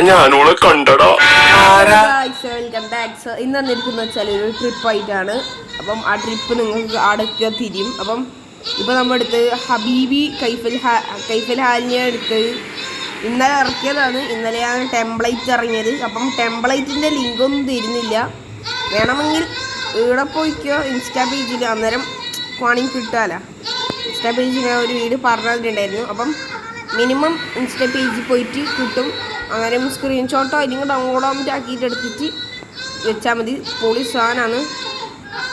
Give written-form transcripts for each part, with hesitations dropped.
ഞാനോളെ കണ്ടടാ. ഇന്ന് വന്നിരിക്കുന്ന വെച്ചാൽ ഒരു ട്രിപ്പായിട്ടാണ്. അപ്പം ആ ട്രിപ്പ് നിങ്ങൾക്ക് അടുത്ത് തിരിയും. അപ്പം ഇപ്പം നമ്മുടെ അടുത്ത് ഹബീബി കൈഫൽ ഹാലിനെ അടുത്ത് ഇന്നലെ ഇറക്കിയതാണ്. ഇന്നലെയാണ് ടെംപ്ലേറ്റ് ഇറങ്ങിയത്. അപ്പം ടെംപ്ലേറ്റിൻ്റെ ലിങ്കൊന്നും തരുന്നില്ല. വേണമെങ്കിൽ ഇവിടെ പോയിക്കോ ഇൻസ്റ്റാ പേജിൽ, അന്നേരം വേണമെങ്കിൽ കിട്ടാമല്ലോ. ഇൻസ്റ്റാ പേജിൽ ഞാൻ ഒരു വീഡിയോ പറഞ്ഞിട്ടുണ്ടായിരുന്നു. അപ്പം മിനിമം ഇൻസ്റ്റാ പേജിൽ പോയിട്ട് കിട്ടും. അന്നേരം സ്ക്രീൻഷോട്ടോ അല്ലെങ്കിൽ ഡൗൺലോഡ് ആക്കിയിട്ട് എടുത്തിട്ട് വെച്ചാൽ മതി. പൊളി സാധനമാണ്.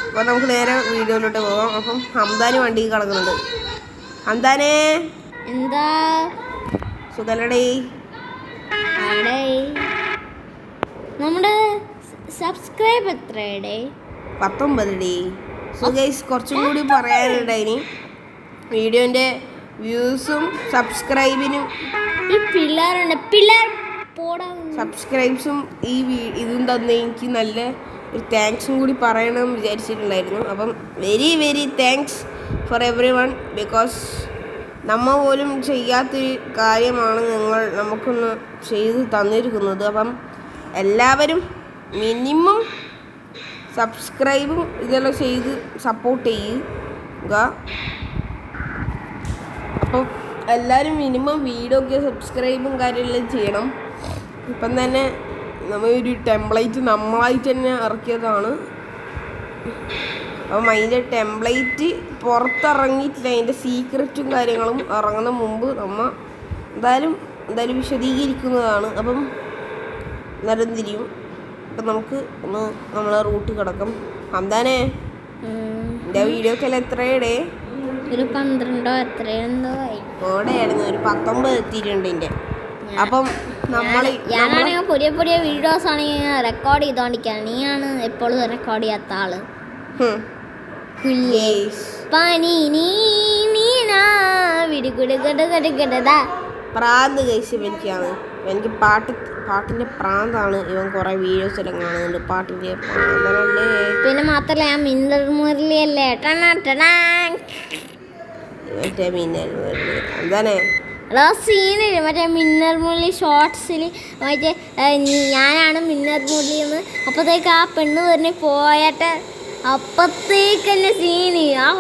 അപ്പോൾ നമുക്ക് നേരെ വീഡിയോയിലോട്ട് പോകാം. അപ്പം ഹംദാന് വണ്ടി കിടക്കുന്നുണ്ട്. ഹംദാനേ, എന്താ സുഖലടേ? നമ്മുടെ സബ്സ്ക്രൈബ് എത്രയുടെ? 19 സോ ഗൈസ്, കുറച്ചും കൂടി പറയാനുണ്ടായിനി. വീഡിയോൻ്റെ വ്യൂസും സബ്സ്ക്രൈബിനും ഈ പിള്ളേർ സബ്സ്ക്രൈബ്സും ഇതും തന്നെ എനിക്ക് നല്ല ഒരു താങ്ക്സും കൂടി പറയണമെന്ന് വിചാരിച്ചിട്ടുണ്ടായിരുന്നു. അപ്പം very very thanks for every one. Because നമ്മൾ പോലും ചെയ്യാത്തൊരു കാര്യമാണ് നിങ്ങൾ നമുക്കൊന്ന് ചെയ്ത് തന്നിരിക്കുന്നത്. അപ്പം എല്ലാവരും മിനിമം സബ്സ്ക്രൈബും ഇതെല്ലാം ചെയ്ത് സപ്പോർട്ട് ചെയ്യുക. അപ്പം എല്ലാവരും മിനിമം വീഡിയോക്ക് സബ്സ്ക്രൈബും കാര്യമെല്ലാം ചെയ്യണം. ഇപ്പം തന്നെ നമ്മൾ ഒരു ടെംപ്ലേറ്റ് നമ്മളായിട്ട് തന്നെ ഇറക്കിയതാണ്. അപ്പം അതിൻ്റെ ടെംപ്ലേറ്റ് പുറത്തിറങ്ങിയിട്ടില്ല. അതിൻ്റെ സീക്രറ്റും കാര്യങ്ങളും ഇറങ്ങുന്ന മുമ്പ് നമ്മൾ എന്തായാലും വിശദീകരിക്കുന്നതാണ്. അപ്പം നേരം തിരിയും. അപ്പം നമുക്ക് ഒന്ന് നമ്മളെ റൂട്ട് കിടക്കും. ഹംദാനെ, എൻ്റെ വീഡിയോക്കെല്ലാം എത്രയുടെ? ഒരു 12 എത്രയുണ്ടോ ഓടെയായിരുന്നു. ഒരു 19 എത്തിയിട്ടുണ്ട് എൻ്റെ. അപ്പം ഞാനാണെങ്കിൽ പുതിയ പുതിയ വീഡിയോസ് ആണെങ്കിൽ റെക്കോർഡ് ചെയ്തോണ്ടിരിക്കുകയാണ്. നീയാണ് എപ്പോഴും റെക്കോർഡ് ചെയ്യാത്ത ആള്. പ്രാന്ത് കഴിച്ച് എനിക്കാണ്. എനിക്ക് പാട്ടിൻ്റെ പ്രാന്താണ്. ഇവൻ കുറേ വീഡിയോസ് എല്ലാം കാണുന്നുണ്ട് പാട്ടിൻ്റെ പ്രാന്തനല്ലേ. പിന്നെ മാത്രല്ല ഞാൻ മിന്നൽ മുരളിയല്ലേ മറ്റേ മിന്നൽ മുരളി എന്താണ് സീനില് മറ്റേ മിന്നൽ മുരളി ഷോർട്സിൽ മറ്റേ ഞാനാണ് മിന്നൽ മുരളി എന്ന്. അപ്പോഴത്തേക്ക് ആ പെണ്ണ് പറഞ്ഞ് പോയിട്ട് അപ്പത്തേക്ക് തന്നെ സീന് 7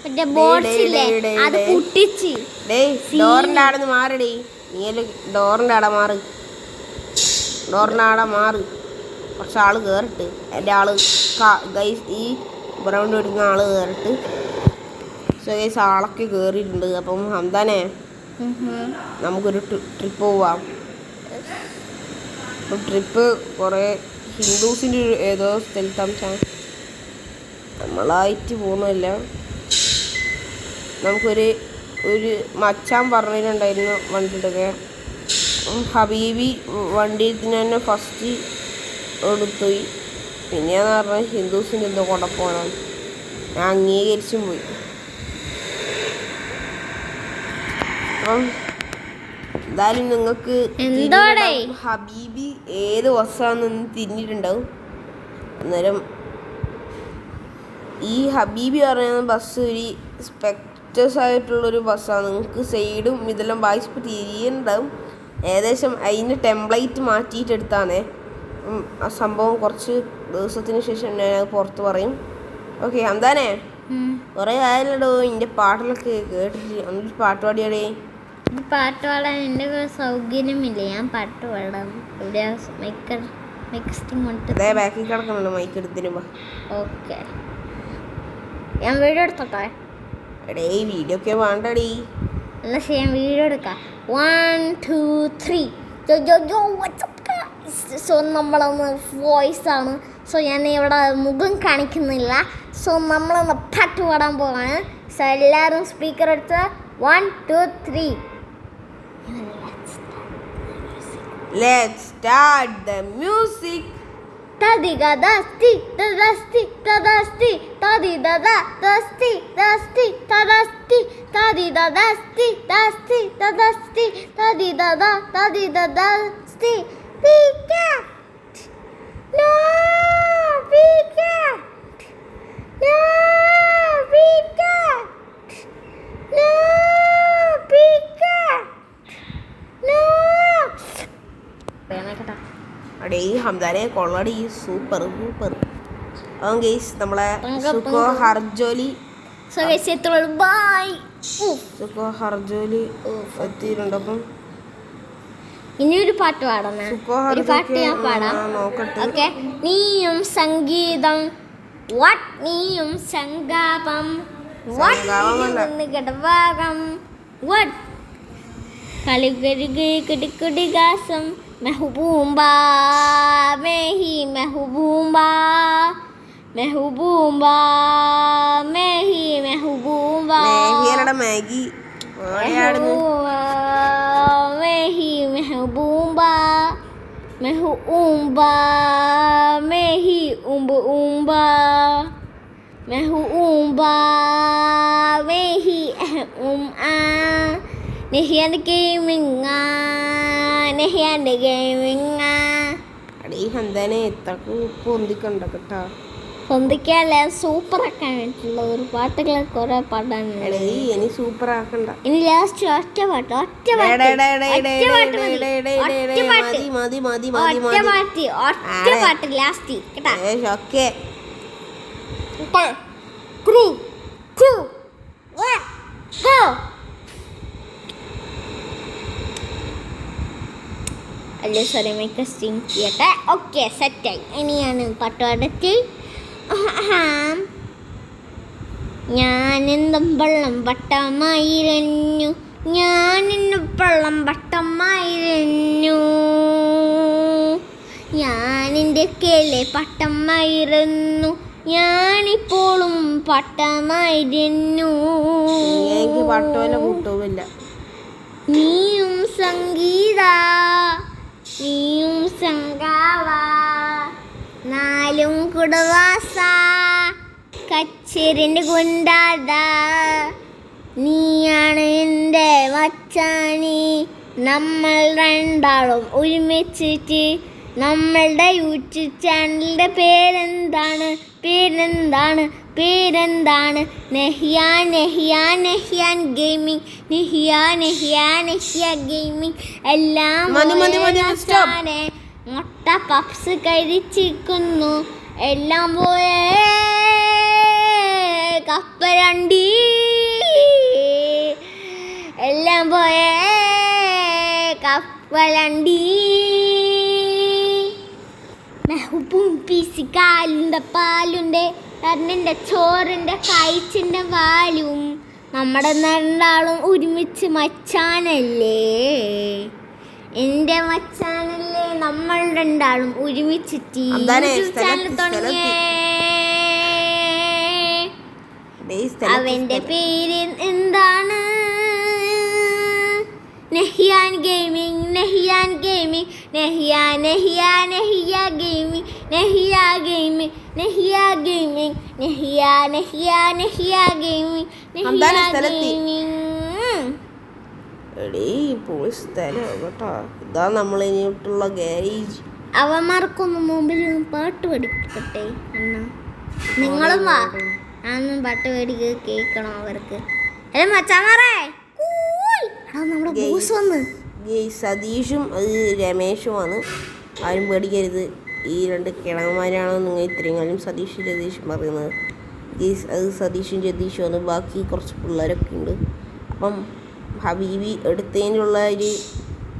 മറ്റേ ബോർഡ്സില്ലേ അത് പൊട്ടിച്ച്. ഡോറിൻ്റെ ആടെന്ന് മാറടി. നീ ഡോറിൻ്റെ ആടെ മാറ്. കുറച്ച് ആള് കയറിട്ട് എൻ്റെ ആള് ഗൈസ് ഈ ഗ്രൗണ്ട് എടുക്കുന്ന ആള് കയറിട്ട്. സോ ഗൈസ് ആളൊക്കെ കയറിയിട്ടുണ്ട്. അപ്പം ഹംദാനെ, നമുക്കൊരു ട്രിപ്പ് പോവാം. അപ്പം ട്രിപ്പ് കുറേ ഹിന്ദുസിൻ്റെ ഏതോ സ്ഥലത്താം. നമ്മളായിട്ട് പോകുന്നില്ല. നമുക്കൊരു മച്ചാൻ പറഞ്ഞിട്ടുണ്ടായിരുന്നു വണ്ടി എടുക്കാൻ. ഹബീബി വണ്ടിയിൽ തന്നെ ഫസ്റ്റ് എടുത്തുപോയി. പിന്നെയെന്ന് പറഞ്ഞാൽ ഹിന്ദുസിൻ്റെ എന്തോ കൊണ്ടപ്പോനാണ്. ഞാൻ അംഗീകരിച്ചും പോയി. അപ്പം എന്തായാലും നിങ്ങൾക്ക് ഹബീബി ഏത് ബസ്സാണെന്ന് തിരിഞ്ഞിട്ടുണ്ടാവും. അന്നേരം ഈ ഹബീബി പറയുന്ന ബസ് ഒരു സ്പെക്ടേഴ്സ് ആയിട്ടുള്ളൊരു ബസ്സാണ്. നിങ്ങൾക്ക് സൈഡും ഇതെല്ലാം വായിച്ചപ്പോൾ തിരിയുന്നുണ്ടാവും. ഏകദേശം അതിൻ്റെ ടെംപ്ലേറ്റ് മാറ്റിയിട്ടെടുത്താണേ. ആ സംഭവം കുറച്ച് ദിവസത്തിന് ശേഷം ഞാനത് പുറത്ത് പറയും. ഓക്കെ ഹംദാനെ, കുറേ ആയാലോ എൻ്റെ പാട്ടിലൊക്കെ കേട്ടിട്ട്. ഒന്നൊരു പാട്ട് പാടിയാടേ. പാട്ട് പാടാൻ എൻ്റെ സൗകര്യമില്ല. ഞാൻ പാട്ട് പാടാം. ഇവിടെ അതേ ബാക്കിൽ കിടക്കണല്ലോ മൈക്ക് എടുത്തിരുമ്പോ. ഓക്കെ, ഞാൻ വീഡിയോ എടുത്തോട്ടെ. എടേ വീഡിയോ ഒക്കെ വേണ്ടടി. എന്നാ ഞാൻ വീഡിയോ എടുക്കാം. 1 2 3. സോ നമ്മളൊന്ന് വോയിസ് ആണ്. സോ ഞാൻ ഇവിടെ മുഖം കാണിക്കുന്നില്ല. സോ നമ്മളൊന്ന് പാട്ട് പാടാൻ പോവാണ്. സോ എല്ലാവരും സ്പീക്കർ എടുത്ത് 1 2 3. Let's start the music. Tadiga dasti tadasti tadasti tadida dasti dasti tadasti tadida dasti dasti tadasti tadida dasti. Peacock. No peacock. No peacock. No peacock. അടേ ഹംദാനെ കൊള്ളടി സൂപ്പർ സൂപ്പർ. അപ്പം ഗൈസ് നമ്മളെ സുക്കോ ഹർജോലി സുക്കോ ഹർജോലി എത്തിയിട്ടുണ്ട്. അപ്പം ഇനി ഒരു പാട്ട് പാടാം. ഒരു പാട്ട് ഞാൻ പാടാം. ഓക്കെ. നീയും സംഗീതം വാട്ട് നീയും സംഗാപം കിടവാകം വാട്ട് കളികരുകി കിടിക്കുടികാസം മെഹബൂബാ മേഹി മെഹബൂബാ മെഹബൂബാ മേഹി മെഹബൂബാ മാഗി मेही महबूबा महबूबा मेही उम्बा महबूबा मेही നെഹിയാൻ്റെ ഗെയിമിങ്ങാ നെഹിയാൻ്റെ ഗെയിമിങ്ങാ. അടേ ഹംദാനെ എത്രക്ക് പൊന്തിക്കണ്ട കേട്ടാ. പൊന്തിക്കല്ല സൂപ്പർ ആക്കാൻ വേണ്ടിയിട്ടുള്ള ഒരു പാട്ടുകൾ കുറെ പാടാനുണ്ട്. ഇനി സൂപ്പർ ആക്കണ്ട. ഇനി ലാസ്റ്റ് ഒറ്റ പാട്ട് ലാസ്റ്റ് കേട്ടാ. അല്ലേ സോറി മൈക്ക് ടെസ്റ്റിംഗ് ചെയ്യട്ടെ. ഓക്കെ സെറ്റായി. ഇനിയാണ് പാട്ട് പാടത്തി. ഞാനെന്തും വെള്ളം വട്ടമായിരുന്നു ഞാനെന്നും വെള്ളം വട്ടമായിരുന്നു ഞാനെൻ്റെ കേളെ പട്ടമായിരുന്നു ഞാനിപ്പോഴും പട്ടമായിരുന്നു. നീയും സംഗീത നീയും സംഗാവ നാലും കുടവാസ കച്ചേരിൻ്റെ കൊണ്ടാട നീയാണ് എൻ്റെ മച്ചാനി. നമ്മൾ രണ്ടാളും ഒരുമിച്ചിട്ട് നമ്മളുടെ യൂട്യൂബ് ചാനലിൻ്റെ പേരെന്താണ് നെഹിയാൻ ഗെയിമിംഗ് നെഹിയാൻ ഗെയിമിംഗ്. എല്ലാം മുട്ട പപ്സ് കഴിച്ചിരിക്കുന്നു എല്ലാം പോയേ കപ്പലണ്ടി എല്ലാം പോയേ കപ്പലണ്ടി. മെഹബൂബും പീസി കാലുണ്ട പാലുണ്ട് കണ്ണിൻ്റെ ചോറിൻ്റെ കഴിച്ചിൻ്റെ വാലും നമ്മുടെ രണ്ടാളും ഒരുമിച്ച് മച്ചാനല്ലേ എൻ്റെ മച്ചാനല്ലേ നമ്മൾ രണ്ടാളും ഒരുമിച്ചിട്ട് ചാനൽ തുടങ്ങിയേ. അവൻ്റെ പേര് എന്താണ്? നെഹിയാൻ ഗെയിമിംഗ് ഗെയിമിംഗ് ഇതാ നമ്മളിനിട്ടുള്ള ഗാരേജ്. അവന്മാർക്കൊന്നും മുമ്പിൽ പാട്ട് പഠിക്കട്ടെ അണ്ണ. നിങ്ങളും വാ, ഞാനൊന്നും പാട്ട് പേടിക്ക് കേൾക്കണോ അവർക്ക്. അല്ലെ മച്ചാമാറേ നമ്മുടെ ബോസ് വന്ന്. സതീഷും അത് രമേഷുമാണ്. ആരും പേടിക്കരുത്, ഈ രണ്ട് കിളവന്മാരാണോ നിങ്ങൾ ഇത്രയും കാലം സതീഷും രതീഷും പറയുന്നത്. അത് സതീഷും രതീഷുമാണ്. ബാക്കി കുറച്ച് പിള്ളേരൊക്കെ ഉണ്ട്. അപ്പം ഹബീബി എടുത്തതിനുള്ള ഒരു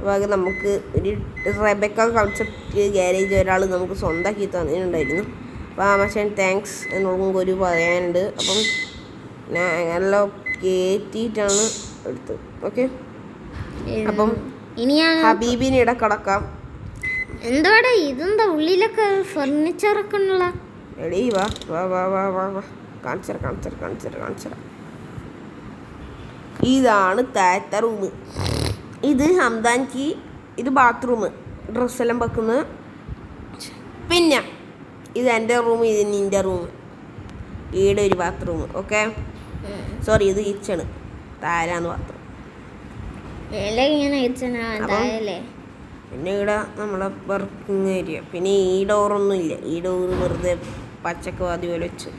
ഭാഗം നമുക്ക് ഒരു റെബക്ക കൺസെപ്റ്റ് ഗാരേജ് ഒരാൾ നമുക്ക് സ്വന്തമാക്കി തന്നിട്ടുണ്ടായിരുന്നു. അപ്പോൾ ആ മച്ചാൻ താങ്ക്സ് എന്നോട് ഒരു പറയാനുണ്ട്. അപ്പം ഞാൻ എല്ലാം കയറ്റിയിട്ടാണ് എടുത്തത്. ഓക്കെ, അപ്പം ഇനിയാണ് ഹബീബിന് ഇടക്കടക്കാം. എന്താടാ ഇതെന്താ ഉള്ളിലൊക്കെ ഫർണിച്ചറൊക്കെ ഉള്ള? എടീ വാ വാ വാ വാ വാ വാ കാണിച്ചറ. ഇതാണ് താഴത്തെ റൂം. ഇത് ഹംദാൻക്ക്, ഇത് ബാത്റൂം, ഡ്രസ്സെല്ലാം വെക്കുന്നത്. പിന്നെ ഇത് എൻ്റെ റൂം, ഇത് നിൻ്റെ റൂം, ഈടെ ഒരു ബാത്റൂം. ഓക്കെ, സോറി ഇത് കിച്ചണ്, താരാന്ന് ബാത്റൂം. പിന്നെ ഇവിടെ നമ്മളെ വർക്കിംഗ് ഏരിയ. പിന്നെ ഈ ഡോറൊന്നും ഇല്ല, ഈ ഡോറ് വെറുതെ പച്ചക്ക് വാതി പോലെ വെച്ച്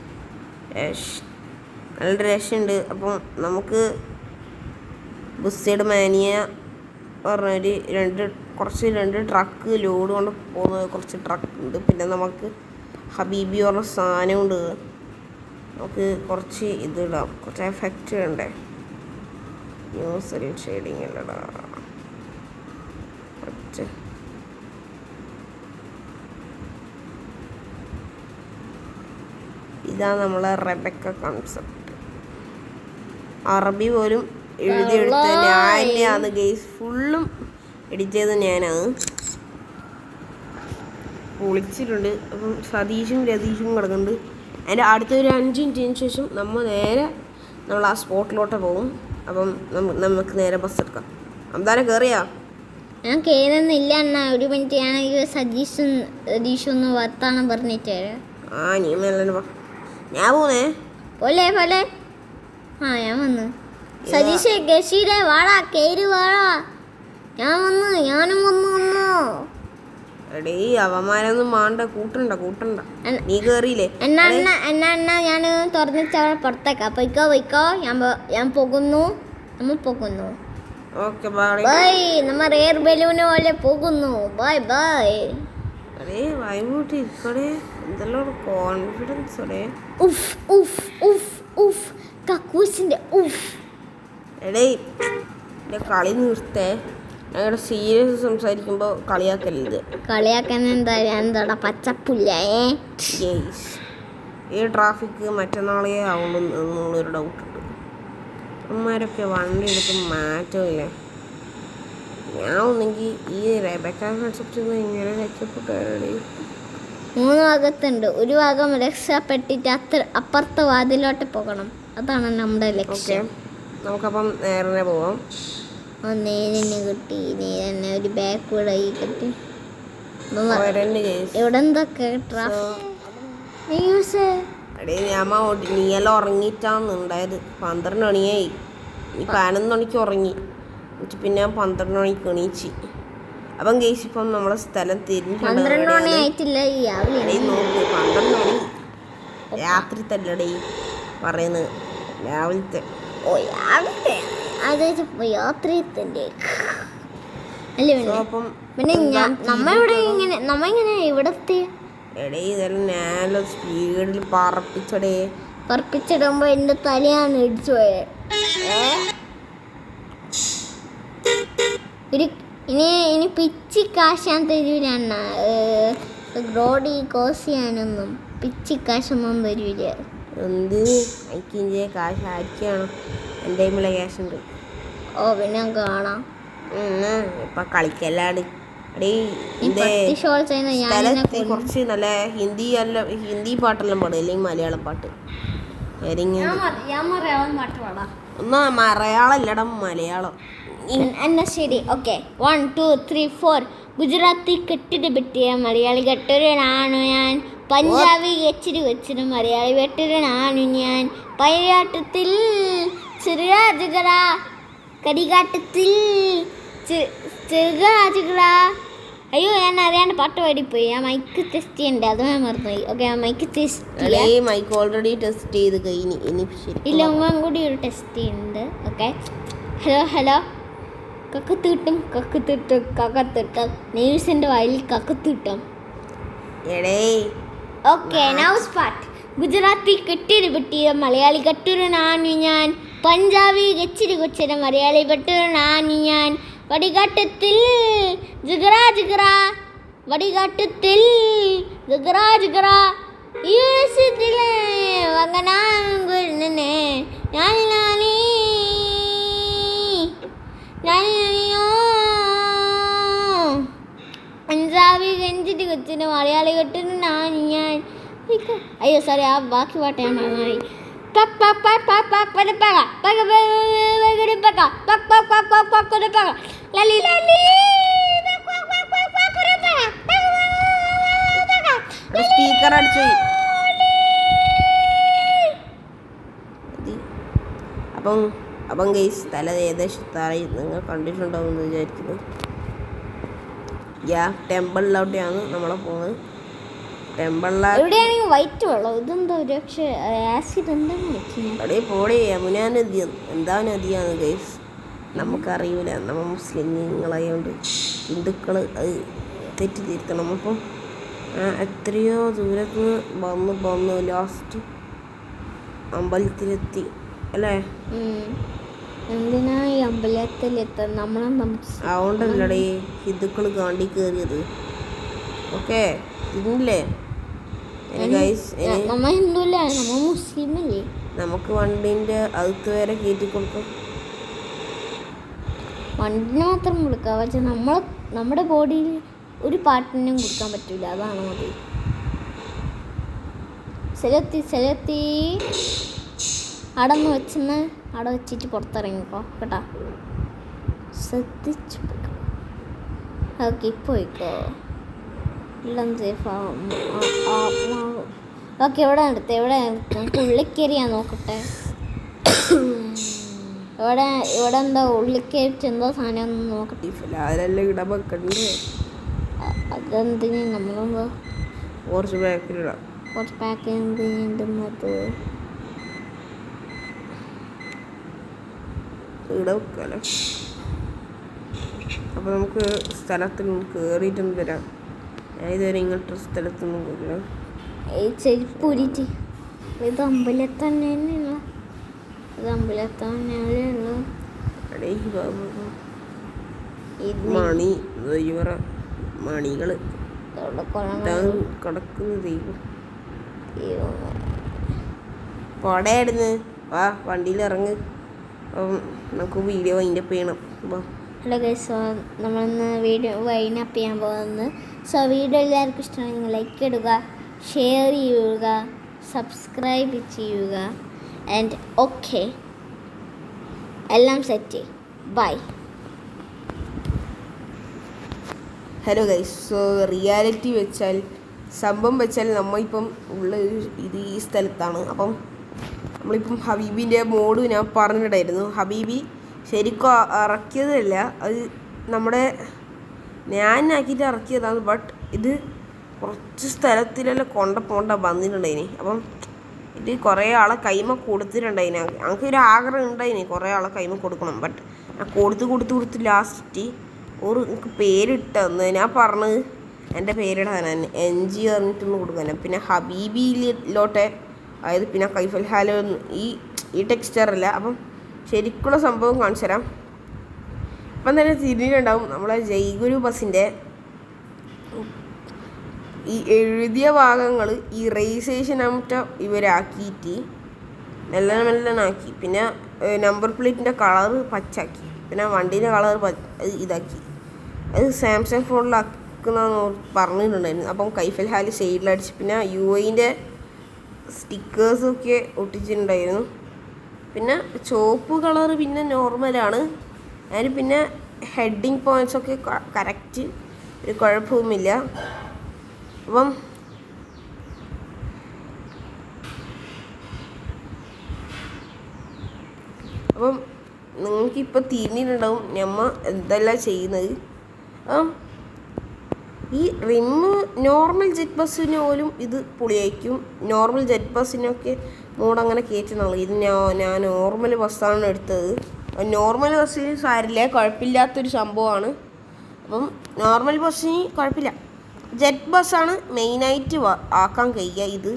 നല്ല രക്ഷയുണ്ട്. അപ്പം നമുക്ക് ബുസ്സൈഡ് മാനിയ പറഞ്ഞാൽ രണ്ട് ട്രക്ക് ലോഡ് കൊണ്ട് പോകുന്ന കുറച്ച് ട്രക്ക് ഉണ്ട്. പിന്നെ നമുക്ക് ഹബീബി പറഞ്ഞ സാധനമുണ്ട്. നമുക്ക് കുറച്ച് ഇതിടാം, കുറച്ച് എഫക്റ്റ് വേണ്ടേ. ന്യൂസിൽ ഷെയ്ഡിങ് അല്ലടാ, കുറച്ച് ഇതാണ് നമ്മളെ റെബക്ക കോൺസെപ്റ്റ്. അറബി പോലും എഴുതിയെടുത്ത് ഞാൻ തന്നെയാണ് ഗെയ്സ്. ഫുള്ളും എഡിറ്റ് ചെയ്ത് ഞാനാണ്. പൊളിച്ചിട്ടുണ്ട്. അപ്പം സതീഷും രതീഷും കിടക്കുന്നുണ്ട്. അതിൻ്റെ അടുത്തൊരു 5 മിനിറ്റിന് ശേഷം നമ്മൾ ആ സ്പോട്ടിലോട്ട് പോകും. അപ്പം നമുക്ക് നേരെ ബസ് എടുക്കാം. അന്താനെ കയറിയാ? ഞാൻ കയറുന്നില്ല അണ്ണ. ഒരു മിനിറ്റ് ഞാനെങ്കിൽ സതീഷൊന്ന് വർത്താനം പറഞ്ഞിട്ട് നീ മെല്ലെ ഞാൻ പോന്നേ. പോലെ ഞാൻ വന്നു. സതീഷ് ഗഷീരെ വാടാ, കയറി വാടാ. ഞാനും വന്നു. എടേ അവന്മാരൊന്നും മാണ്ട, കൂട്ടണ്ട. നീ കേറിയില്ലേ? എന്നാ ഞാൻ തുറന്നിട്ട് അവിടെ പുറത്തേക്കാ. പൊയ്ക്കോ. ഞാൻ പോകുന്നു. നമ്മൾ പോകുന്നു. Okay bye. നമ്മൾ എയർ ബലൂണ് പോലെ പോകുന്നു. ബൈ. അടേ വൈബൂട്ടി ഇക്കടെ എന്തെല്ലാം കോൺഫിഡൻസ് അടേ. കക്കൂസിന്റെ എടേ എൻ്റെ കളി നിർത്തേ. ഞങ്ങളുടെ സീരിയസ് സംസാരിക്കുമ്പോൾ കളിയാക്കരുത്. കളിയാക്കാൻ എന്താടാ പച്ചപ്പുല്ലേ? ഈ ട്രാഫിക് മറ്റന്നാളേ ആവുള്ളൂ എന്നുള്ളൊരു ഡൗട്ടുണ്ട്. അമ്മമാരൊക്കെ വണ്ടി എടുത്ത് മാറ്റമില്ലേ. ഞാൻ ഒന്നെങ്കിൽ ഈ റെബക്ക കോൺസെപ്റ്റ് ഇങ്ങനെ രക്ഷപ്പെട്ടു. 3 ഭാഗത്തുണ്ട്. ഒരു ഭാഗം രക്ഷപ്പെട്ടിട്ട് അപ്പുറത്തെ വാതിലോട്ട് പോകണം. അതാണ് നമ്മുടെ ലക്ഷ്യം. നമുക്കപ്പം നേരെ പോവാം. നേരെ കിട്ടി. നേരെ ഒരു ബാക്ക് കൂടെ കിട്ടി. ഇവിടെ എന്തൊക്കെ നീയെല്ലാം ഉറങ്ങിയിട്ടാണ് ഉണ്ടായത്. 12 മണിയായി. നീ 11 മണിക്ക് ഉറങ്ങി. പിന്നെ 12 മണിക്ക് എണീച്ച്. അപ്പം ഗെയ്സ് ഇപ്പം നമ്മളെ സ്ഥലം തിരിഞ്ഞു. 12 മണി ആയിട്ടില്ല. നോക്ക് 12 മണി രാത്രി തല്ലടേ പറയുന്നത്. രാവിലത്തെ പിന്നെ നമ്മ ഇവിടത്തെ സ്പീഡിൽ പറപ്പിച്ചിടുമ്പോ എന്റെ തലയാണ് ഇടിച്ചു പോയത്. ഇനി പിച്ചി കാശാൻ തരൂല. റോഡ് കോസിയാനൊന്നും പിച്ചി കാശൊന്നും തരൂല. എന്ത് എനിക്ക് കാശ് ആയിരിക്കണം. എൻ്റെ ടൈമിലെ ക്യാഷ് ഉണ്ട്. പിന്നെ കാണാം. ഇപ്പൊ കളിക്കല്ലാട്. കുറച്ച് നല്ല ഹിന്ദി പാട്ടെല്ലാം പാടും, അല്ലെങ്കിൽ മലയാളം പാട്ട്. ഒന്നും മലയാളല്ലട, മലയാളം. എന്നാ ശരി, ഓക്കെ. 1 2 3 4. ഗുജറാത്തി കെട്ടിട്ട് പറ്റിയ മലയാളി കെട്ടൊരാണു ഞാൻ. പഞ്ചാബി വെച്ചിട്ട് മലയാളി വെട്ടൊരാണു ഞാൻ. പയ്യാട്ടത്തിൽ ചെറുകാജുകള, കരികാട്ടത്തിൽ ചെറുകാജുകള. അയ്യോ, ഞാൻ അറിയാണ്ട് പാട്ട് പാടിപ്പോയി. ഞാൻ മൈക്ക് ടെസ്റ്റ് ചെയ്യണ്ടേ, അത് ഞാൻ മറന്നുപോയി. Okay, mic test mic already test ചെയ്ത് കഴിഞ്ഞു. ഇല്ല, ഉമ്മൻ കൂടി ഒരു ടെസ്റ്റ് ചെയ്യുന്നുണ്ട്. Okay, hello. കക്കത്തിട്ടും ന്യൂസിന്റെ വായിൽ കക്കത്തിട്ടും. Okay, now start. ഗുജറാത്തി കെട്ടിരി പെട്ടിയ മലയാളി കട്ടൂരനാണു ഞാൻ. പഞ്ചാബി ഗച്ചിരി കൊച്ചിര മലയാളി കട്ടൂരനാണു ഞാൻ. വടികാട്ടത്തിൽ വടികാട്ടത്തിൽ പഞ്ചാബി ഗഞ്ചിട്ട് കൊച്ചിന് മലയാളി കെട്ടിനാണ് ഞാൻ. അയ്യോ സോറി, ആ ബാക്കി പാട്ട് ഞാൻ മറന്നുപോയി. സ്പീക്കർ അടിച്ചു. അപ്പം ഗൈസ് തല ഏകദേശത്തായി നിങ്ങൾ കണ്ടിട്ടുണ്ടാവുമെന്ന് വിചാരിക്കുന്നു. ടെമ്പിളിലോട്ടെയാണ് നമ്മളെ പോകുന്നത്. ടെമ്പിളിൽ വൈറ്റ് വെള്ളം. ഇതെന്താ പക്ഷേ ആസിഡ് എന്താണ് അവിടെ പോടെ യമുനാ നദി. എന്താ നദിയാണ് ഗൈസ്? നമുക്കറിയില്ല, നമ്മൾ മുസ്ലിങ്ങളായതുകൊണ്ട് ഹിന്ദുക്കൾ അത് തെറ്റിദ്ധരുത്തണം. അപ്പം എത്രയോ ദൂരത്ത് വന്ന് ലാസ്റ്റ് അമ്പലത്തിലെത്തി അല്ലേ? എന്തിനാ ഈ അമ്പലത്തിലെത്താൻ? അതുകൊണ്ടല്ലേ ഹിന്ദുക്കൾ കാണ്ടി കയറിയത്. ഓക്കെ ഇതില്ലേ നമ്മ ഹിന്ദുല്ല, നമ്മ മുസ്ലിം അല്ലേ? നമുക്ക് വണ്ടിന്റെ അകത്ത് വരെ കയറ്റി കൊടുക്കാം. വണ്ടിന് മാത്രം കൊടുക്കാം, പക്ഷെ നമ്മുടെ ബോഡിയിൽ ഒരു പാർട്ടിനും കൊടുക്കാൻ പറ്റൂല. അതാണ് മതി. സെലത്തി അവിടെ വെച്ചിട്ട് പുറത്തിറങ്ങിക്കോ കേട്ടാ. ശ്രദ്ധിച്ചു ഓക്കെ പോയിക്കോ. എല്ലാം സേഫാവും. ഓക്കെ എവിടെ നിർത്തി നമുക്ക് ഉള്ളിക്കയറി ഞാൻ നോക്കട്ടെ. ഇവിടെ എന്താ ഉള്ളിക്കയറി എന്തോ സാധനം നോക്കട്ടെ. അതെന്തിന് നമ്മളെന്തോ കുറച്ച് പാക്കിലിടാം. കുറച്ച് പാക്ക് എന്തിനുണ്ടെന്നത് ഇവിടെ വെക്കാലോ. അപ്പോൾ നമുക്ക് സ്ഥലത്തിൽ കയറിയിട്ടൊന്നും വരാം. ഞാൻ ഇതുവരെ ഇങ്ങോട്ടൊരു സ്ഥലത്തൊന്നും കയറില്ല. ചെരുപ്പ് ഊരിട്ട് ഇത് അമ്പലത്തന്നെയുള്ള മണി മണികള് കിടക്കുന്ന ദൈവം പോടയായിരുന്നു. വാ വണ്ടിയിൽ ഇറങ്ങ്. നമുക്ക് വീഡിയോ വൈൻഡപ്പ് ചെയ്യണം. ഹലോ ഗൈസ്, നമ്മളിന്ന് വീഡിയോ വൈൻഡപ്പ് ചെയ്യാൻ പോകുന്നത്. സോ വീഡിയോ എല്ലാവർക്കും ഇഷ്ടമാണെങ്കിൽ ലൈക്ക് ഇടുക, ഷെയർ ചെയ്യുക, സബ്സ്ക്രൈബ് ചെയ്യുക. ആൻഡ് ഓക്കെ എല്ലാം set. Bye. Hello guys, so reality വെച്ചാൽ സംഭവം വെച്ചാൽ നമ്മളിപ്പം ഉള്ള ഇത് ഈ സ്ഥലത്താണ്. അപ്പം നമ്മളിപ്പം ഹബീബിൻ്റെ മോഡ് ഞാൻ പറഞ്ഞിട്ടുണ്ടായിരുന്നു. ഹബീബി ശരിക്കും ഇറക്കിയതല്ല, അത് നമ്മുടെ ഞാനാക്കിയിട്ട് ഇറക്കിയതാണ്. ബട്ട് ഇത് കുറച്ച് സ്ഥലത്തിലെല്ലാം പോണ്ട വന്നിട്ടുണ്ടായിന്. അപ്പം ഇത് കുറേ ആളെ കൈമ കൊടുത്തിട്ടുണ്ടായിന്. ഞങ്ങൾക്കൊരു ആഗ്രഹം ഉണ്ടായിന് കുറേ ആളെ കൈമ കൊടുക്കണം. ബട്ട് ഞാൻ കൊടുത്ത് ലാസ്റ്റ് എനിക്ക് പേരിട്ട് തന്ന്. ഞാൻ പറഞ്ഞത് എൻ്റെ പേരിടാൻ NG പറഞ്ഞിട്ടൊന്ന് കൊടുക്കാൻ. പിന്നെ ഹബീബിയിലോട്ടെ അതായത് പിന്നെ കൈഫൽ ഹാലോ ഈ ടെക്സ്റ്ററല്ല. അപ്പം ശരിക്കുള്ള സംഭവം കാണിച്ചു തരാം. ഇപ്പം തന്നെ തിരിഞ്ഞിട്ടുണ്ടാവും നമ്മളെ ജയ്ഗുരു ബസ്സിൻ്റെ ഈ എഴുതിയ ഭാഗങ്ങൾ ഈ റെജിസ്ട്രേഷനാമറ്റ ഇവരാക്കിയിട്ട് മെല്ലനാക്കി. പിന്നെ നമ്പർ പ്ലേറ്റിൻ്റെ കളറ് പച്ചാക്കി. പിന്നെ വണ്ടീൻ്റെ കളർ ഇതാക്കി. അത് സാംസങ് ഫോണിലാക്കുന്നതെന്ന് പറഞ്ഞിട്ടുണ്ടായിരുന്നു. അപ്പം കൈഫൽ ഹാല് സൈഡിലടിച്ച് പിന്നെ UIൻ്റെ സ്റ്റിക്കേഴ്സൊക്കെ ഒട്ടിച്ചിട്ടുണ്ടായിരുന്നു. പിന്നെ ചുവപ്പ് കളറ് പിന്നെ നോർമലാണ്. അതിന് പിന്നെ ഹെഡിങ് പോയിൻറ്റ്സൊക്കെ കറക്റ്റ്, ഒരു കുഴപ്പവുമില്ല. അപ്പം നിങ്ങൾക്കിപ്പോൾ തിരിഞ്ഞിട്ടുണ്ടാവും ഞമ്മ എന്തെല്ലാം ചെയ്യുന്നത്. ഈ റിമ്മ് നോർമൽ ജെറ്റ് ബസ്സിന് പോലും ഇത് പൊളിയായിരിക്കും. Normal jet ബസ്സിനൊക്കെ മോഡങ്ങനെ കയറ്റുന്നുള്ളൂ. ഇത് ഞാൻ നോർമൽ ബസ്സാണ് എടുത്തത്. നോർമൽ ബസ്സിന് സാരില്ല, കുഴപ്പമില്ലാത്തൊരു സംഭവമാണ്. അപ്പം നോർമൽ ബസ്സിന് കുഴപ്പമില്ല. ജെറ്റ് ബസ്സാണ് മെയിനായിട്ട് ആക്കാൻ കഴിയുക. ഇത്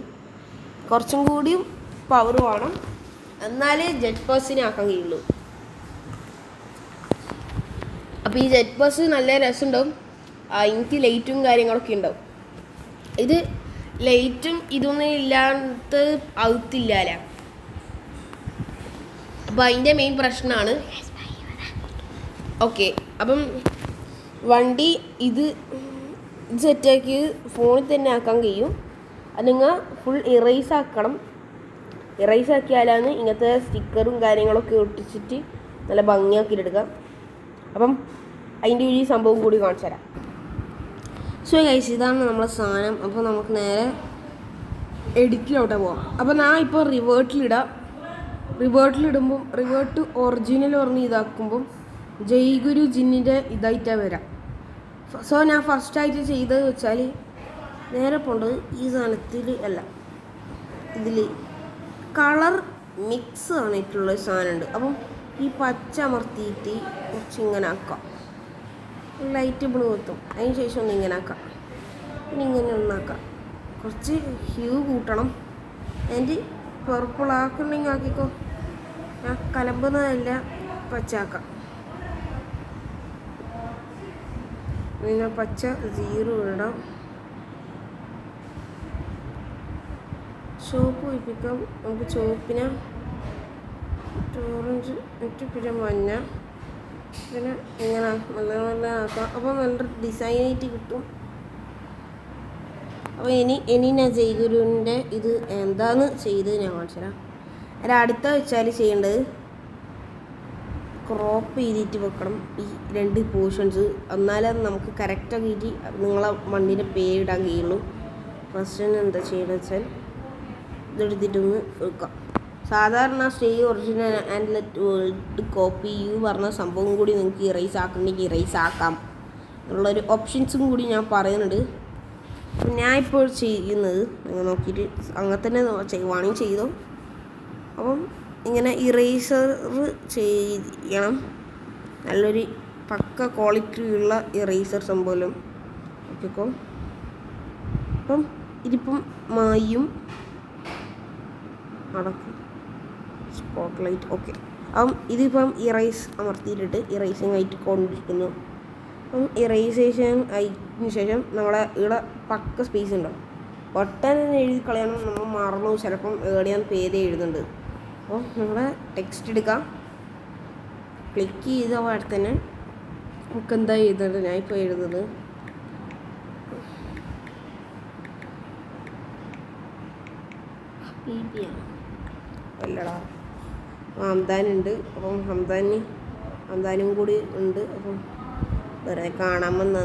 കുറച്ചും കൂടിയും പവർ വേണം, എന്നാലേ ജെറ്റ് ബസ്സിനെ ആക്കാൻ കഴിയുള്ളൂ. അപ്പോൾ ഈ ജെറ്റ് ബസ് നല്ല രസമുണ്ടാവും. എനിക്ക് ലൈറ്റും കാര്യങ്ങളൊക്കെ ഉണ്ടാവും. ഇത് ലൈറ്റും ഇതൊന്നും ഇല്ലാത്ത അകത്തില്ല. അപ്പം അതിൻ്റെ മെയിൻ പ്രശ്നമാണ്. ഓക്കെ, അപ്പം വണ്ടി ഇത് സെറ്റാക്കി ഫോണിൽ തന്നെ ആക്കാൻ കഴിയും. അത് നിങ്ങൾ ഫുൾ ഇറേസ് ആക്കണം. ഇറേസ് ആക്കിയാലാണ് ഇങ്ങനത്തെ സ്റ്റിക്കറും കാര്യങ്ങളൊക്കെ ഒട്ടിച്ചിട്ട് നല്ല ഭംഗിയാക്കിയിട്ടെടുക്കാം. അപ്പം അതിൻ്റെ ഒരു സംഭവം കൂടി കാണിച്ചു തരാം. സോ ഗൈസ്, ഇതാണ് നമ്മളെ സാധനം. അപ്പോൾ നമുക്ക് നേരെ എഡിറ്റിലോട്ട് പോവാം. അപ്പോൾ ഞാൻ ഇപ്പോൾ റിവേർട്ടിലിടുമ്പം റിവേർട്ട് ഒറിജിനൽ പറഞ്ഞ് ഇതാക്കുമ്പം ജയ്ഗുരു ജിന്നിൻ്റെ ഇതായിട്ടാണ് വരാം. സോ ഞാൻ ഫസ്റ്റായിട്ട് ചെയ്തത് വെച്ചാൽ നേരെ പോണ്ടത് ഈ സാധനത്തിൽ അല്ല, ഇതിൽ കളർ മിക്സ് ആയിട്ടുള്ള സാധനമുണ്ട്. അപ്പം ഈ പച്ച അമർത്തിയിട്ട് കുറച്ച് ഇങ്ങനെ ആക്കാം, ലൈറ്റ് ബ്ലൂ എത്തും. അതിന് ശേഷം ഒന്ന് ഇങ്ങനെ ആക്കാം, പിന്നെ ഇങ്ങനെ ഒന്നാക്കാം. കുറച്ച് ഹ്യൂ കൂട്ടണം. അതിൻ്റെ പർപ്പിൾ ആക്കുന്നുണ്ടെങ്കിൽ ആക്കിക്കോ, ഞാൻ കലമ്പുന്നതല്ല, പച്ചാക്കാം. പിന്നെ പച്ച 0 ഇടാം. ചുവപ്പ് ഒഴിപ്പിക്കാം. നമുക്ക് ചുവപ്പിന് ഓറഞ്ച് ഇട്ട് പിന്നെ മഞ്ഞ, പിന്നെ ഇങ്ങനെ നല്ല നല്ല ആക്കാം. അപ്പോൾ നല്ലൊരു ഡിസൈനായിട്ട് കിട്ടും. അപ്പോൾ ഇനി ഞാൻ ജയ്ഗുരുവിൻ്റെ ഇത് എന്താന്ന് ചെയ്ത് ഞാൻ കാണിച്ചു തരാം. അതിൽ അടുത്ത വെച്ചാൽ ചെയ്യേണ്ടത് ക്രോപ്പ് ചെയ്തിട്ട് വെക്കണം ഈ 2 പോർഷൻസ്. എന്നാലേ നമുക്ക് കറക്റ്റാക്കിയിട്ട് നിങ്ങളെ വണ്ടിൻ്റെ പേരിടാൻ കഴിയുള്ളൂ. ഫസ്റ്റ് എന്താ ചെയ്യുന്നത് വെച്ചാൽ ഇതെടുത്തിട്ടൊന്ന് വെക്കാം. സാധാരണ stay original and let world copy you പറഞ്ഞ സംഭവം കൂടി നിങ്ങൾക്ക് ഇറേസ് ആക്കണമെങ്കിൽ ഇറേസ് ആക്കാം എന്നുള്ളൊരു ഓപ്ഷൻസും കൂടി ഞാൻ പറയുന്നുണ്ട്. അപ്പം ഞാൻ ഇപ്പോൾ ചെയ്യുന്നത് നിങ്ങൾ നോക്കിയിട്ട് അങ്ങനെ തന്നെ വേണമെങ്കിൽ ചെയ്തോ. അപ്പം ഇങ്ങനെ ഇറേസർ ചെയ്യണം, നല്ലൊരു പക്ക ക്വാളിറ്റിയുള്ള ഇറേസർ സംഭവം ഓക്കെക്കോ. അപ്പം ഇതിപ്പം മായും അടക്കും സ്പോട്ട് ലൈറ്റ് ഓക്കെ. അപ്പം ഇതിപ്പം ഇറേസ് അമർത്തിയിട്ടിട്ട് ഇറേസിങ് ആയിട്ട് കൊണ്ടിരിക്കുന്നു. അപ്പം ഇറേസേഷൻ ആയതിനു ശേഷം നമ്മളെ ഇവിടെ പക്ക സ്പേസ് ഉണ്ടാവും. ഒട്ടനെ എഴുതി കളയണം, നമ്മൾ മറന്നു ചിലപ്പം എവിടെയാണ് പേര് എഴുതുന്നുണ്ട്. അപ്പോൾ നമ്മളെ ടെക്സ്റ്റ് എടുക്കാം, ക്ലിക്ക് ചെയ്ത അവിടെ തന്നെ നമുക്ക് എന്താ എഴുതുന്നുണ്ട്. ഞാൻ ഇപ്പോൾ എഴുതുന്നത് അല്ലടാ ഹംദാനുണ്ട്. അപ്പം ഹംദാനും കൂടി ഉണ്ട്. അപ്പം വെറുതെ കാണാൻ വന്നോ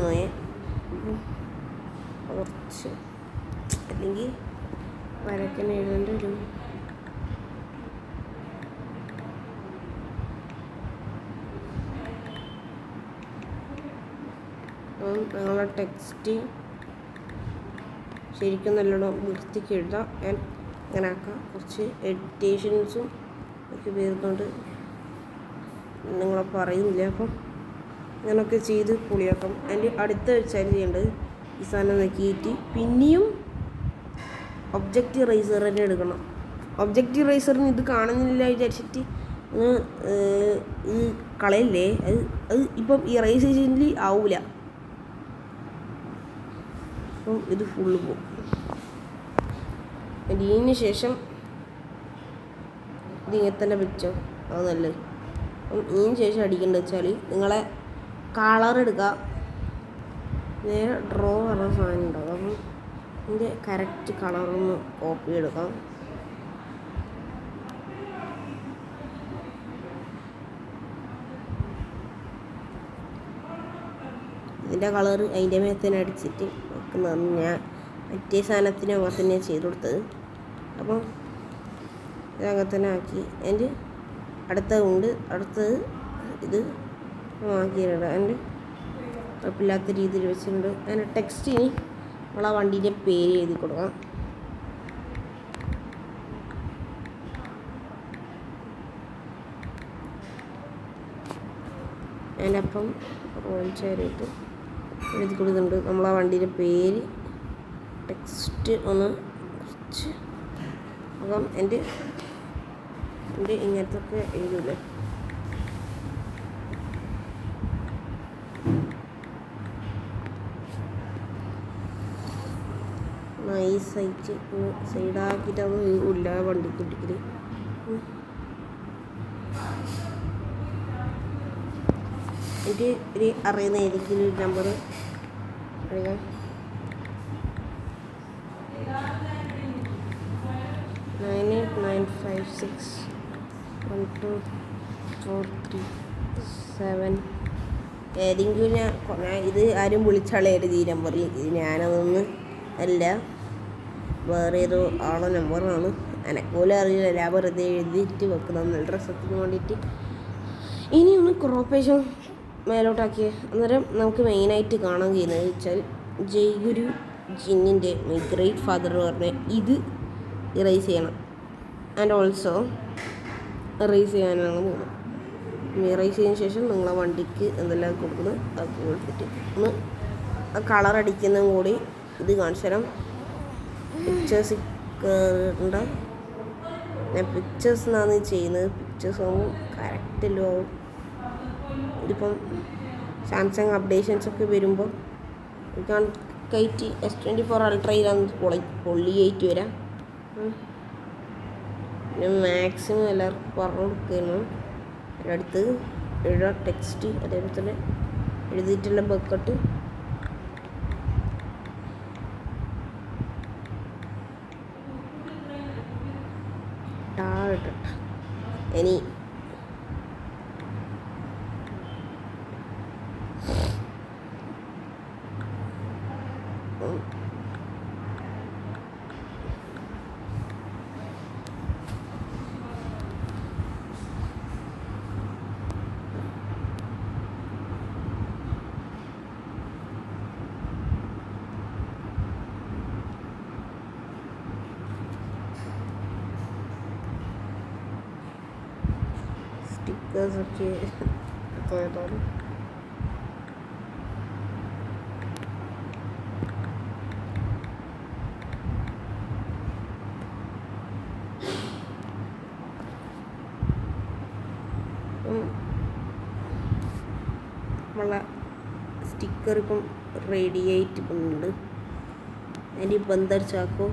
കുറച്ച്, അല്ലെങ്കിൽ വരയ്ക്കാൻ എഴുതേണ്ട വരും. അപ്പം ഞങ്ങളുടെ ടെക്സ്റ്റ് ശരിക്കും നല്ലോണം വൃത്തിക്ക് എഴുതാം. ഞാൻ അങ്ങനെ ആക്കാം. കുറച്ച് എഡിറ്റേഷൻസും ഒക്കെ വരുന്നുണ്ട്, നിങ്ങളെ പറയുന്നില്ല. അപ്പം അങ്ങനെയൊക്കെ ചെയ്ത് പൊളിയാക്കാം. അതിൻ്റെ അടുത്ത വെച്ചാൽ ചെയ്യേണ്ടത് ഈ സാധനം നോക്കിയിട്ട് പിന്നെയും ഒബ്ജക്റ്റ് ഇറേസർ തന്നെ എടുക്കണം. ഒബ്ജക്റ്റ് ഇറേസറിന് ഇത് കാണുന്നില്ല വിചാരിച്ചിട്ട് ഇത് കളയല്ലേ. അത് ഇപ്പം ഇറേസേഷനിൽ ആവില്ല. അപ്പം ഇത് ഫുള്ള് പോകും. ഇതിന് ശേഷം ഇതിങ്ങനെ തന്നെ വെച്ചോ, അത് നല്ലത്. അപ്പം ഇതിന് ശേഷം അടിക്കേണ്ടത് വെച്ചാൽ നിങ്ങളെ കളർ എടുക്കുക, നേരെ ഡ്രോ പറഞ്ഞ സാധനം ഉണ്ടാകും. അപ്പം ഇതിൻ്റെ കറക്റ്റ് കളറൊന്ന് കോപ്പി എടുക്കാം. ഇതിൻ്റെ കളർ അതിൻ്റെ മേത്തന്നെ അടിച്ചിട്ട് വെക്കുന്നതാണ്. ഞാൻ മറ്റേ സാധനത്തിന് അങ്ങനെ തന്നെ ചെയ്ത് കൊടുത്തത്. അപ്പം ഇതങ്ങനെ തന്നെ ആക്കി. അതിൻ്റെ അടുത്തത് ഇത് ആക്കിയിട്ടുണ്ട്. അതിൻ്റെ കുഴപ്പമില്ലാത്ത രീതിയിൽ വെച്ചിട്ടുണ്ട്. അതിൻ്റെ ടെക്സ്റ്റിന് നമ്മൾ ആ വണ്ടീൻ്റെ പേര് എഴുതി കൊടുക്കാം. അതിനപ്പം റോൾച്ചായിട്ട് എഴുതി കൊടുക്കുന്നുണ്ട്. നമ്മൾ ആ വണ്ടീൻ്റെ പേര് ടെക്സ്റ്റ് ഒന്ന് കുറച്ച് അപ്പം എൻ്റെ ഇങ്ങനത്തൊക്കെ എഴുതൂലേ. നൈസായിട്ട് സൈഡാക്കിയിട്ട് അത് ഇല്ല വണ്ടിക്കുട്ടിക്കൽ. എനിക്ക് ഒരു അറിയുന്ന ഏതെങ്കിലും ഒരു നമ്പർ അറിയാം. 9895612437 ഏതെങ്കിലും ഞാൻ ഇത് ആരും വിളിച്ചാളായിരുന്നു ഈ നമ്പറിൽ. ഇത് ഞാനതൊന്നും അല്ല, വേറെ ഏതോ ആളെ നമ്പറാണ്. എന്നെപ്പോലെ അറിയില്ല, ഞാൻ വെറുതെ എഴുതിയിട്ട് വെക്കുന്നത് നല്ല രസത്തിന് വേണ്ടിയിട്ട്. ഇനി ഒന്ന് ക്രോപ്പേഷൻ മേലോട്ടാക്കിയ അന്നേരം നമുക്ക് മെയിനായിട്ട് കാണാൻ കഴിയുന്നത് വെച്ചാൽ ജയ്ഗുരു ജിന്നിൻ്റെ മൈ ഗ്രേറ്റ് ഫാദർ പറഞ്ഞ ഇത് ഇറേസ് ചെയ്യണം. ആൻഡ് ഓൾസോ ഇറേസ് ചെയ്യാനാണ് പോകുന്നത്. മിറൈസ് ചെയ്തതിന് ശേഷം നിങ്ങളെ വണ്ടിക്ക് എന്തെല്ലാം കൊടുക്കുന്നത് അത് കൊടുത്തിട്ട് ഒന്ന് കളർ അടിക്കുന്നതും കൂടി ഇത് കാണിച്ചു തരാം. പിക്ചേഴ്സ് കയറേണ്ട ഞാൻ പിക്ചേഴ്സ് എന്നാണ് ചെയ്യുന്നത്. പിക്ചേഴ്സ് ആകുമ്പോൾ കറക്റ്റല്ലോ ആവും. ഇതിപ്പം സാംസങ് അപ്ഡേഷൻസ് ഒക്കെ വരുമ്പോൾ കയറ്റി S24 അൾട്രയിലാണ് പൊള്ളിയായിട്ട് വരാം. പിന്നെ മാക്സിമം എല്ലാവർക്കും പറഞ്ഞു കൊടുക്കുന്നു. അടുത്ത് എഴുതുക ടെക്സ്റ്റ്, അതേപോലെ തന്നെ എഴുതിയിട്ടുള്ള ബക്കറ്റ് ഇനി സ്റ്റിക്കേഴ്സൊക്കെ പോയതാണ്. നമ്മളെ സ്റ്റിക്കർ ഇപ്പം റെഡി ആയിട്ടുണ്ട്. അതിൻ്റെ ഇപ്പം എന്തൊരു ചാക്കോ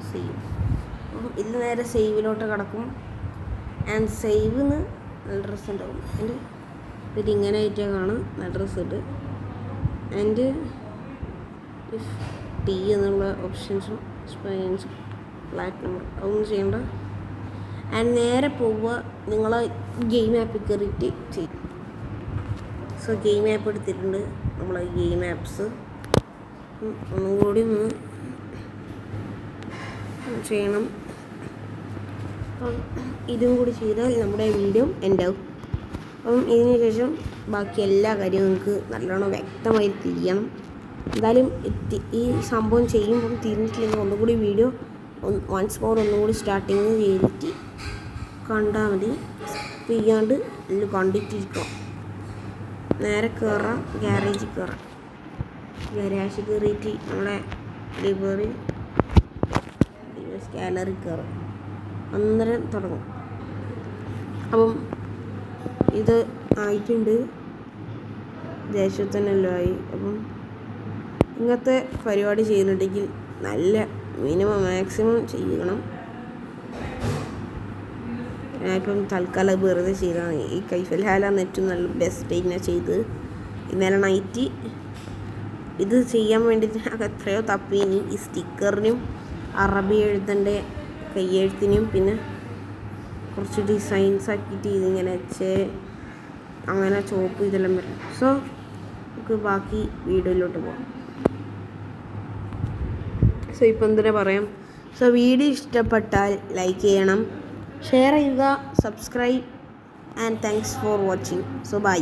സേവ്. ഇത് നേരെ സേവിലോട്ട് കിടക്കും. ആൻഡ് സേവിന്ന് നല്ല ഡ്രസ്സ് ഉണ്ടാവും. എൻ്റെ ഇതിങ്ങനെ ആയിട്ടാണ് കാണാം. നല്ല ഡ്രസ്സ് ഉണ്ട്. ആൻഡ് ടി എന്നുള്ള ഓപ്ഷൻസും സ്പൈൻസും ഫ്ലാറ്റ് നമ്പർ അതൊന്നും ചെയ്യണ്ട. ആൻഡ് നേരെ പോവുക നിങ്ങളെ ഗെയിം ആപ്പിൽ കയറിയിട്ട് ചെയ്യും. സോ ഗെയിം ആപ്പ് എടുത്തിട്ടുണ്ട്. നമ്മളെ ഗെയിം ആപ്സ് ഒന്നും കൂടി ഒന്ന് ചെയ്യണം. അപ്പം ഇതും കൂടി ചെയ്താൽ നമ്മുടെ വീഡിയോ എൻഡാവും. അപ്പം ഇതിന് ശേഷം ബാക്കി എല്ലാ കാര്യവും നിങ്ങൾക്ക് നല്ലോണം വ്യക്തമായി തിരിയണം. എന്തായാലും ഈ സംഭവം ചെയ്യുമ്പം തിരിഞ്ഞിട്ടില്ലെങ്കിൽ ഒന്നുകൂടി വീഡിയോ വൺസ് മോർ ഒന്നുകൂടി സ്റ്റാർട്ടിങ് ചെയ്തിട്ട് കണ്ടാൽ മതി. സ്കിപ്പ് ചെയ്യാണ്ട് എല്ലാം കണ്ടിട്ടിരിക്കണം. നേരെ കയറാം, ഗ്യാരേജിൽ കയറാം. ഗ്യാരേജിൽ കയറിയിട്ട് നമ്മളെ ലൈബ്രറി ഗാലറി കയറാം. അന്നേരം തുടങ്ങും. അപ്പം ഇത് ആയിട്ടുണ്ട്. ദേശത്തന്നെല്ലാം ആയി. അപ്പം ഇങ്ങനത്തെ പരിപാടി ചെയ്യുന്നുണ്ടെങ്കിൽ നല്ല മാക്സിമം ചെയ്യണം. ഞാനിപ്പം തൽക്കാലം വെറുതെ ചെയ്തതാണ്. ഈ കൈഫൽ ഹാലാണ് ഏറ്റവും നല്ല ബെസ്റ്റ് ഞാൻ ചെയ്ത്. ഇന്നലെ നൈറ്റ് ഇത് ചെയ്യാൻ വേണ്ടിയിട്ട് എത്രയോ തപ്പീനി. ഈ സ്റ്റിക്കറിനും അറബി എഴുതേണ്ട കയ്യെഴുത്തിനും പിന്നെ കുറച്ച് ഡിസൈൻസ് ആക്കിയിട്ട് ഇതിങ്ങനെ അങ്ങനെ ചോപ്പ് ഇതെല്ലാം വരും. സോ നമുക്ക് ബാക്കി വീഡിയോയിലോട്ട് പോകാം. സോ ഇപ്പം എന്തിനാ പറയാം. സോ വീഡിയോ ഇഷ്ടപ്പെട്ടാൽ ലൈക്ക് ചെയ്യണം, ഷെയർ ചെയ്യുക, subscribe and thanks for watching. So by.